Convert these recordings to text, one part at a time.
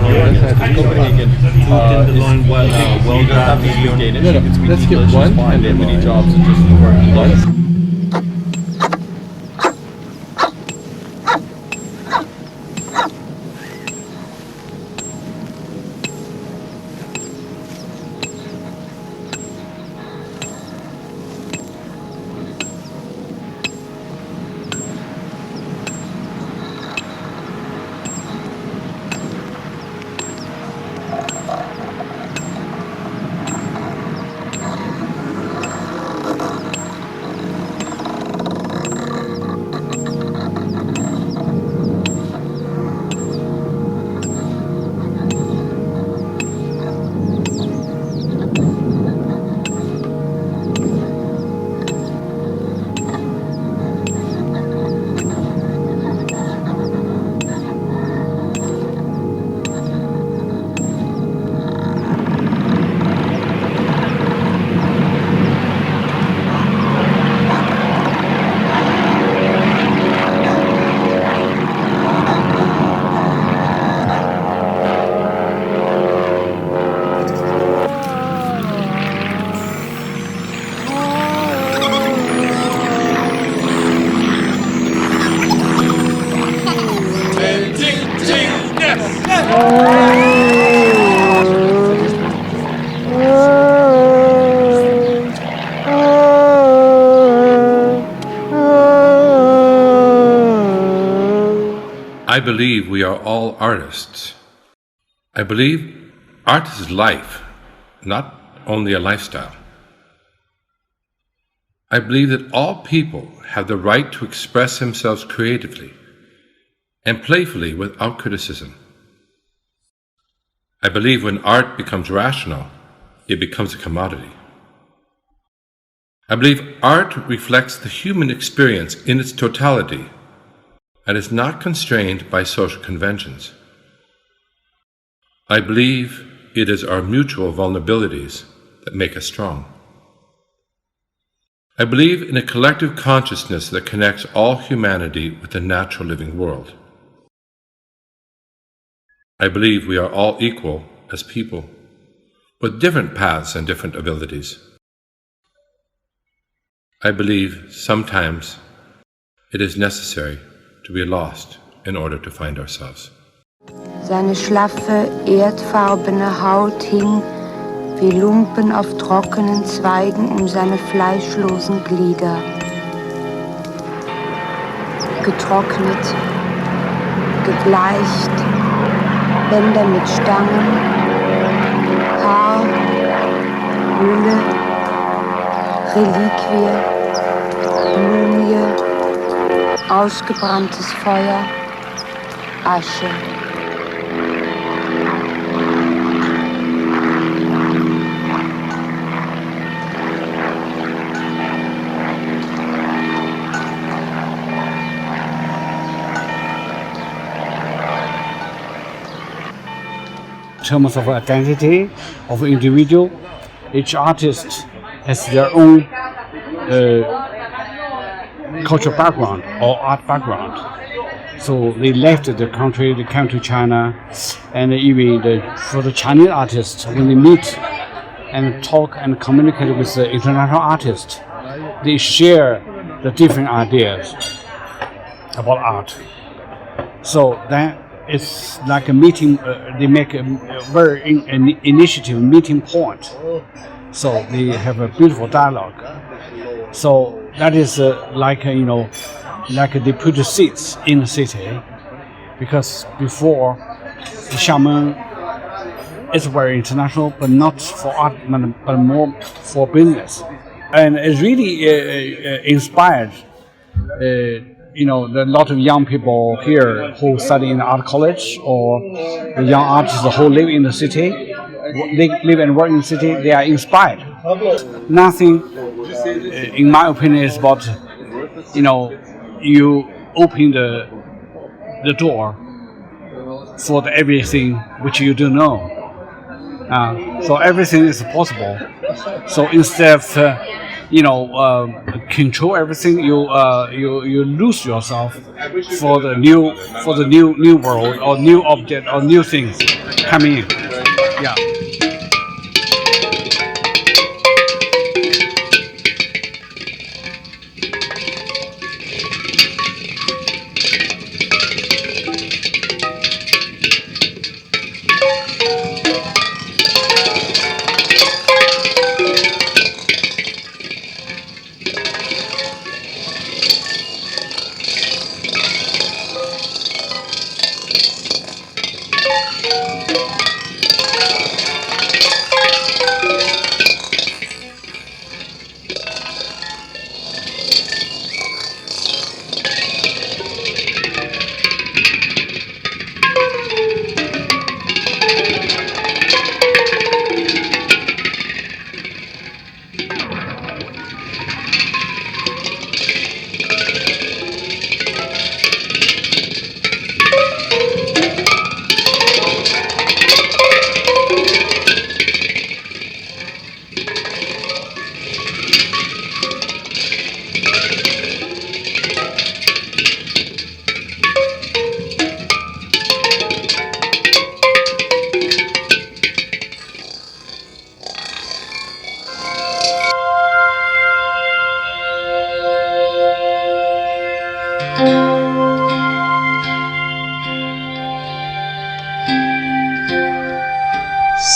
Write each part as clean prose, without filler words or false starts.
Copenhagen. The line well done, speak Danish. You can speak Let's English, get one. it's fine. They have many jobs and just work once. I believe we are all artists. I believe art is life, not only a lifestyle. I believe that all people have the right to express themselves creatively and playfully without criticism. I believe when art becomes rational, it becomes a commodity. I believe art reflects the human experience in its totality and is not constrained by social conventions. I believe it is our mutual vulnerabilities that make us strong. I believe in a collective consciousness that connects all humanity with the natural living world. I believe we are all equal as people, with different paths and different abilities. I believe sometimes it is necessary to be lost in order to find ourselves. Seine schlaffe, erdfarbene Haut hing wie Lumpen auf trockenen Zweigen um seine fleischlosen Glieder. Getrocknet, gebleicht, Bänder mit Stangen, Haar, Hülle, Reliquie, Mumie, ausgebranntes Feuer, Asche. In terms of identity of individual, each artist has their own cultural background or art background. So they left the country, they came to China, and even for the Chinese artists, when they meet and talk and communicate with the international artists, they share the different ideas about art. So then it's like a meeting, they make a very initiative meeting point. So they have a beautiful dialogue. So that is like they put the seats in the city, because before the Xiamen is very international, but not for art, but more for business. And it really inspired a lot of young people here who study in art college, or the young artists who live in the city, they live and work in the city, they are inspired. Nothing, in my opinion, is about, you open the door for everything which you don't know. So everything is possible. So instead of control everything. You lose yourself for the new world or new object or new things coming in. Yeah.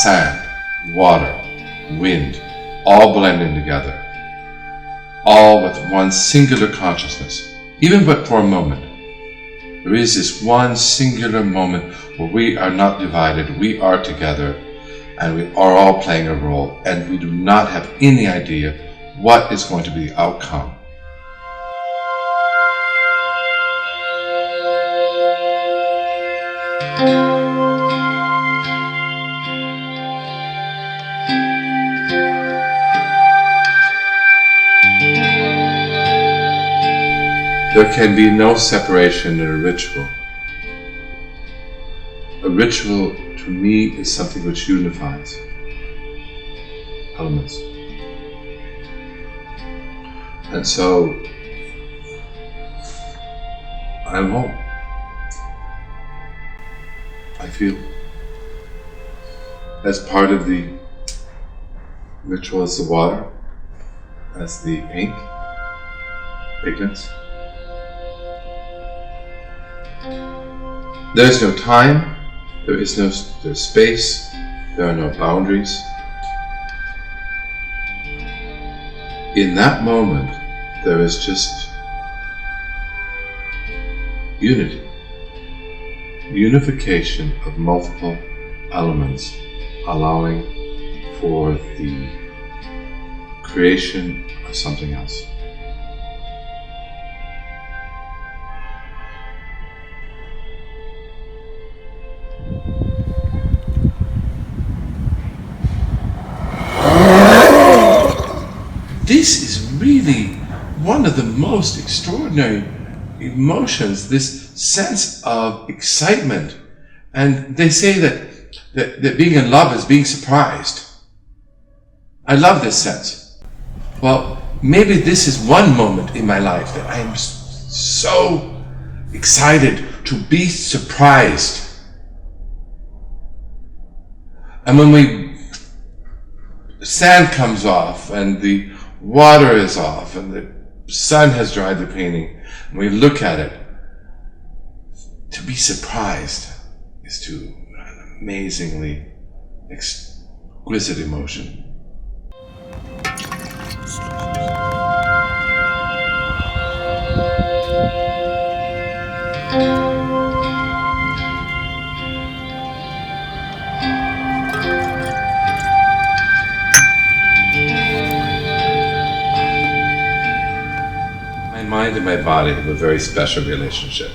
Sand, water, wind, all blending together, all with one singular consciousness, even but for a moment. There is this one singular moment where we are not divided, we are together, and we are all playing a role, and we do not have any idea what is going to be the outcome. There can be no separation in a ritual. A ritual, to me, is something which unifies elements. And so, I'm home. I feel as part of the ritual as the water, as the paint, pigments. There is no time, there's space, there are no boundaries. In that moment, there is just unity, unification of multiple elements, allowing for the creation of something else. This is really one of the most extraordinary emotions, this sense of excitement. And they say that being in love is being surprised. I love this sense. Well, maybe this is one moment in my life that I am so excited to be surprised. And when the sand comes off and the water is off and the sun has dried the painting, and we look at it, to be surprised is an amazingly exquisite emotion. My mind and my body have a very special relationship.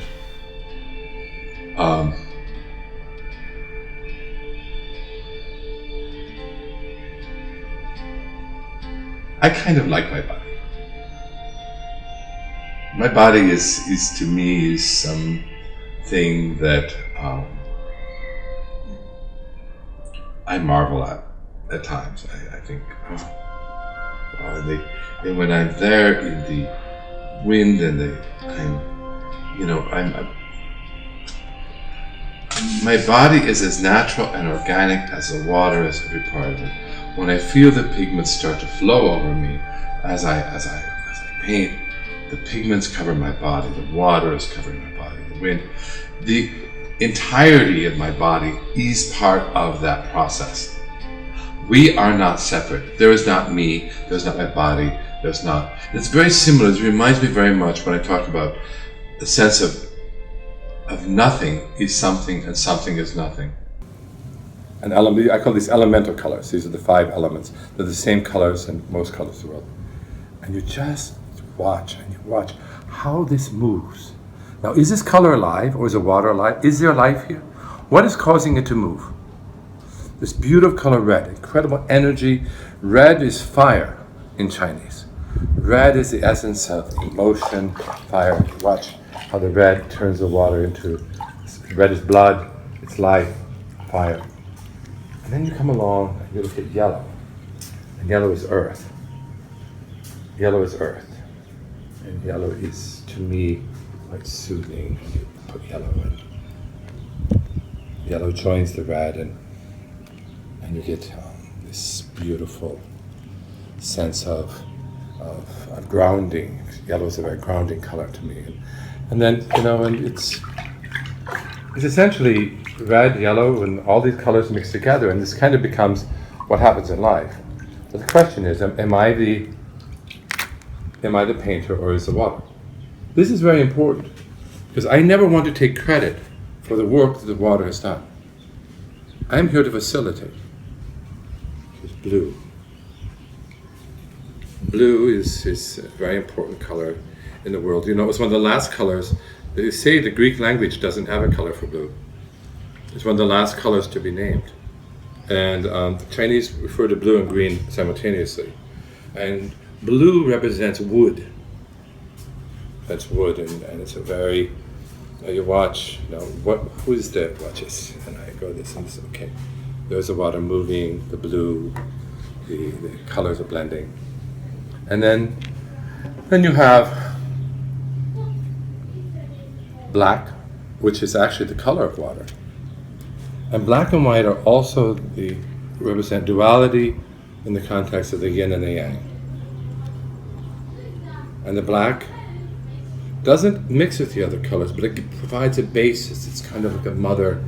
I kind of like my body. My body is to me something that I marvel at times. I think, And when I'm there in the wind and my body is as natural and organic as the water is every part of it. When I feel the pigments start to flow over me as I paint, the pigments cover my body, the water is covering my body, the wind. The entirety of my body is part of that process. We are not separate. There is not me, there's not my body, there's not. It's very similar. It reminds me very much when I talk about the sense of nothing is something and something is nothing. An element, I call these elemental colors. These are the 5 elements. They're the same colors in most colors of the world. And you just watch and you watch how this moves. Now, is this color alive or is the water alive? Is there life here? What is causing it to move? This beautiful color red, incredible energy. Red is fire in Chinese. Red is the essence of emotion, fire. Watch how the red turns the water into, red is blood, it's life, fire. And then you come along and you look at yellow. And yellow is earth. Yellow is earth. And yellow is, to me, quite soothing. You put yellow in. Yellow joins the red and you get this beautiful sense of grounding. Yellow is a very grounding color to me. And then, and it's essentially red, yellow, and all these colors mixed together, and this kind of becomes what happens in life. But the question is, am I the painter or is the water? This is very important, because I never want to take credit for the work that the water has done. I'm here to facilitate. Here's blue. Blue is a very important color in the world. It was one of the last colors. They say the Greek language doesn't have a color for blue. It's one of the last colors to be named. And the Chinese refer to blue and green simultaneously. And blue represents wood. That's wood, and it's a very, you watch, who's there? Watch this. And I go this and this, okay. There's the water moving, the blue, the colors are blending. And then you have black, which is actually the color of water. And black and white are also represent duality in the context of the yin and the yang. And the black doesn't mix with the other colors, but it provides a basis. It's kind of like a mother,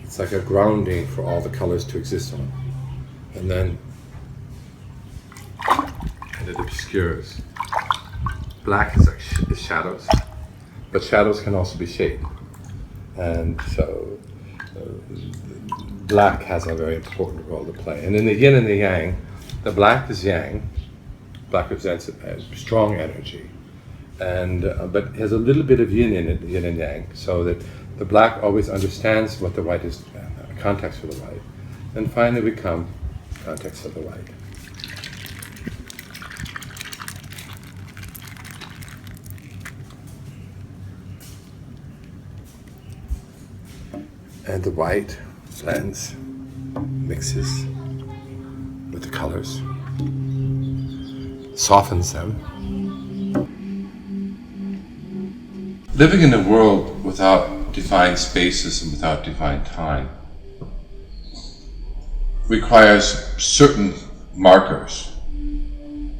it's like a grounding for all the colors to exist on. And then it obscures. Black is like is shadows, but shadows can also be shade. And so black has a very important role to play. And in the yin and the yang, the black is yang. Black represents a strong energy, and but has a little bit of yin in it, yin and yang, so that the black always understands what the white is, context for the white. And finally we come context of the white. And the white blends, mixes with the colors, softens them. Living in a world without defined spaces and without defined time requires certain markers.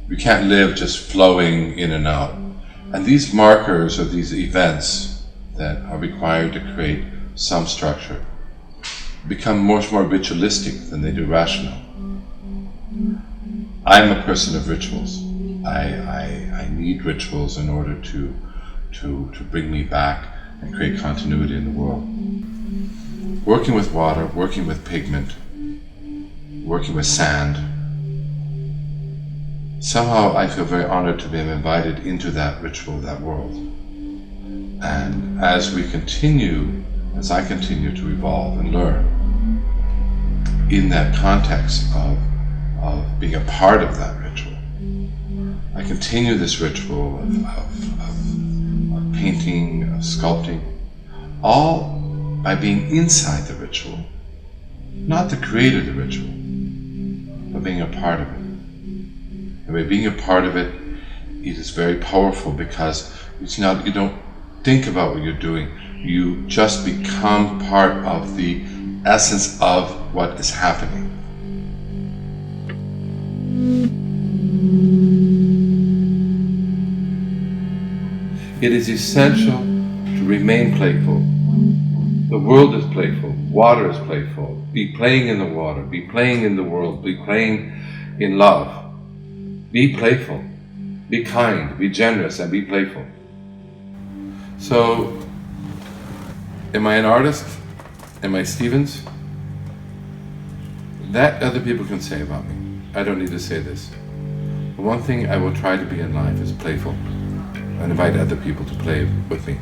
We can't live just flowing in and out. And these markers or these events that are required to create some structure become much more ritualistic than they do rational. I'm a person of rituals. I need rituals in order to bring me back and create continuity in the world. Working with water, working with pigment, working with sand, somehow I feel very honored to be invited into that ritual, that world. And as I continue to evolve and learn in that context of being a part of that ritual, I continue this ritual of painting, of sculpting, all by being inside the ritual, not the creator of the ritual, but being a part of it. And by being a part of it, it is very powerful because it's not, you don't think about what you're doing. You just become part of the essence of what is happening. It is essential to remain playful. The world is playful. Water is playful. Be playing in the water. Be playing in the world. Be playing in love. Be playful. Be kind. Be generous and be playful. So, am I an artist? Am I Stevens? That other people can say about me. I don't need to say this. The one thing I will try to be in life is playful and invite other people to play with me.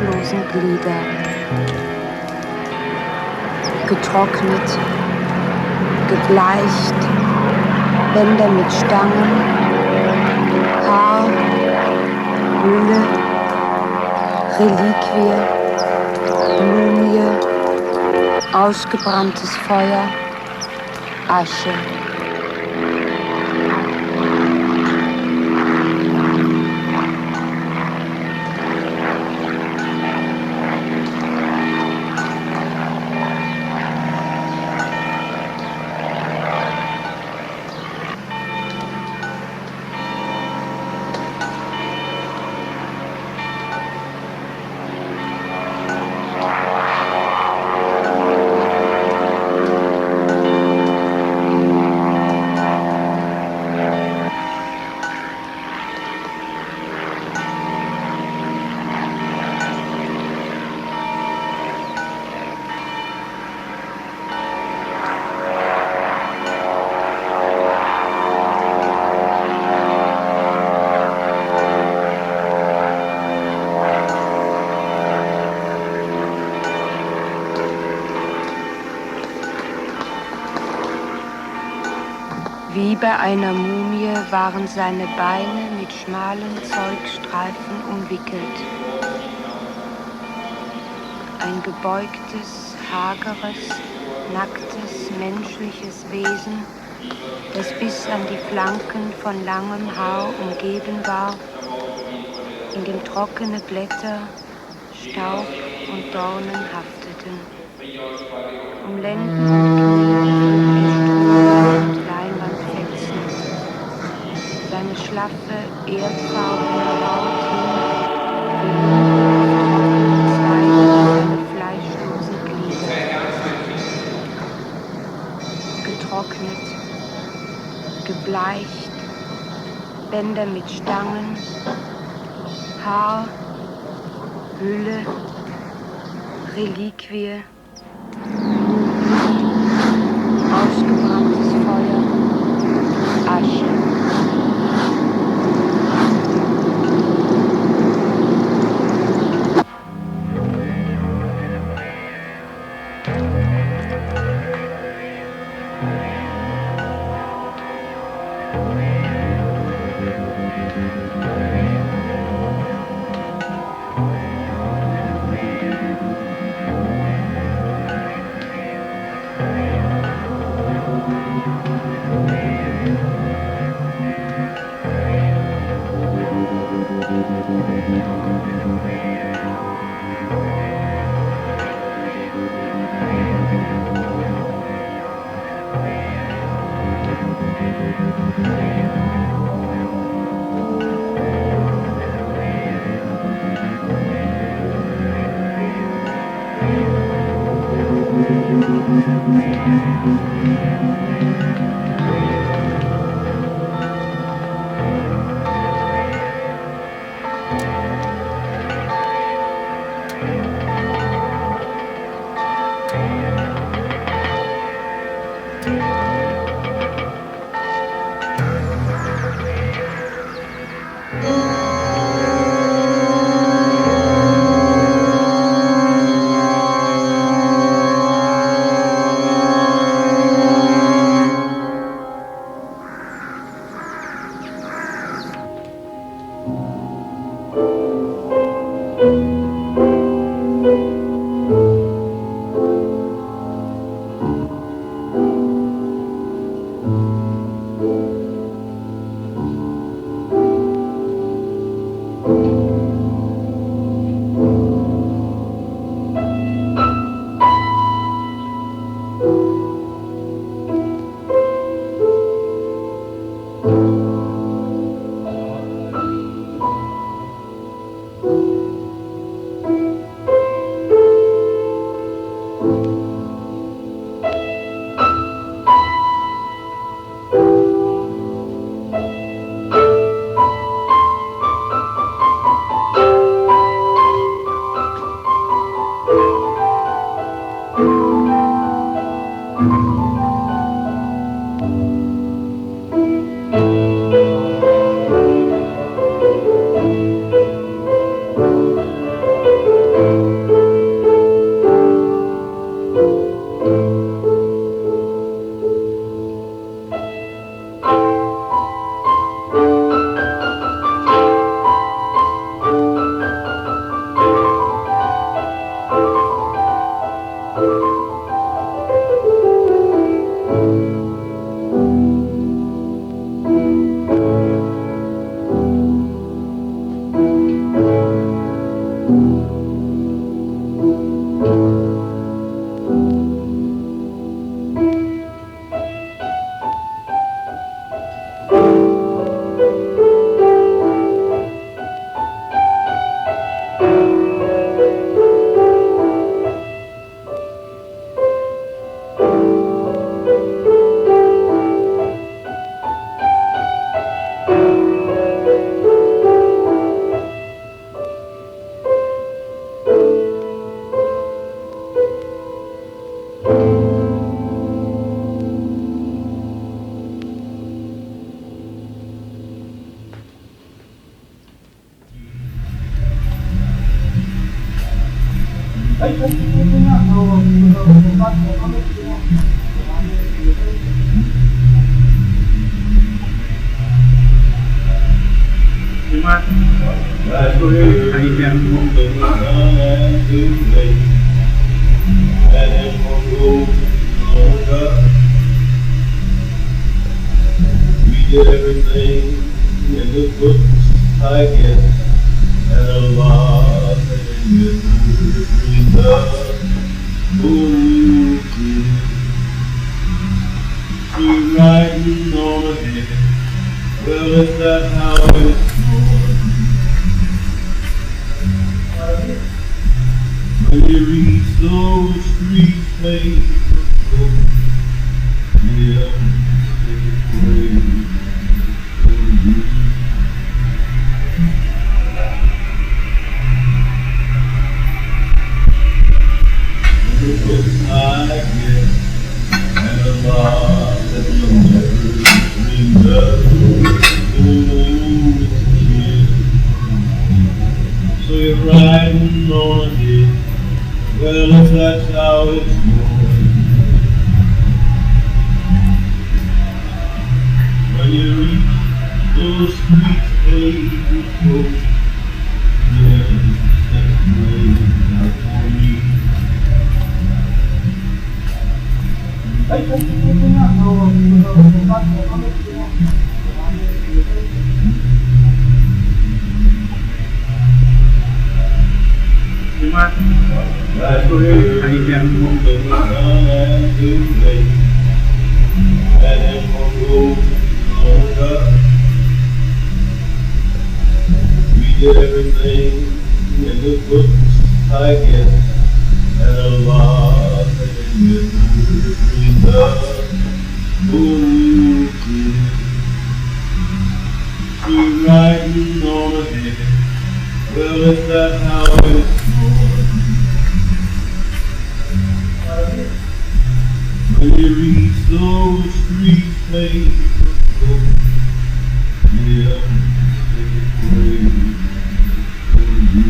fleischlosen Glieder. Getrocknet, gebleicht, Bänder mit Stangen, Haar, Hülle, Reliquie, Mumie, ausgebranntes Feuer, Asche. Wie bei einer Mumie waren seine Beine mit schmalen Zeugstreifen umwickelt. Ein gebeugtes, hageres, nacktes, menschliches Wesen, das bis an die Flanken von langem Haar umgeben war, in dem trockene Blätter, Staub und Dornen hafteten. Um Lenden und Knie und Leinwandfetzen. Seine schlaffe, erdfarbene Haut hing wie Zweige seine fleischlosen Glieder. Getrocknet, gebleicht, Bänder mit Stangen, Haar, Hülle, Reliquie, ausgebranntes Feuer, Asche. Did everything in the books, I guess, and a lot of it in the book. She's riding on ahead. Well, is that how it's going? When you reach those streets, faithful, yeah, I guess, and a lot that you'll never dream of. So you're riding on it. Well, if that's how it's going. When you reach those streets, faithful, yeah, that's the way out for me. That's where I can move the sun and the day. And it won't go longer. We did everything in the books, I guess, and a lot of it in the book. She's riding on ahead. Well, is that how it's going? When you reach those streets, faithful, yeah, take it away from you.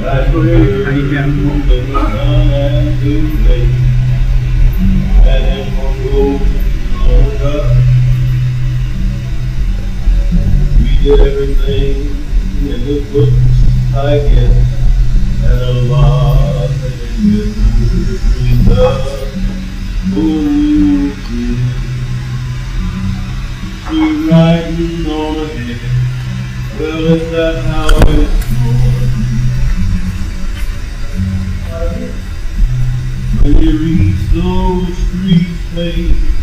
That's where I can move the sun and the day. And it won't go longer. We did everything in the books, I guess, and a lot of it in the book. She's riding on ahead. Well, is that how it's going? When you reach those streets, faithful,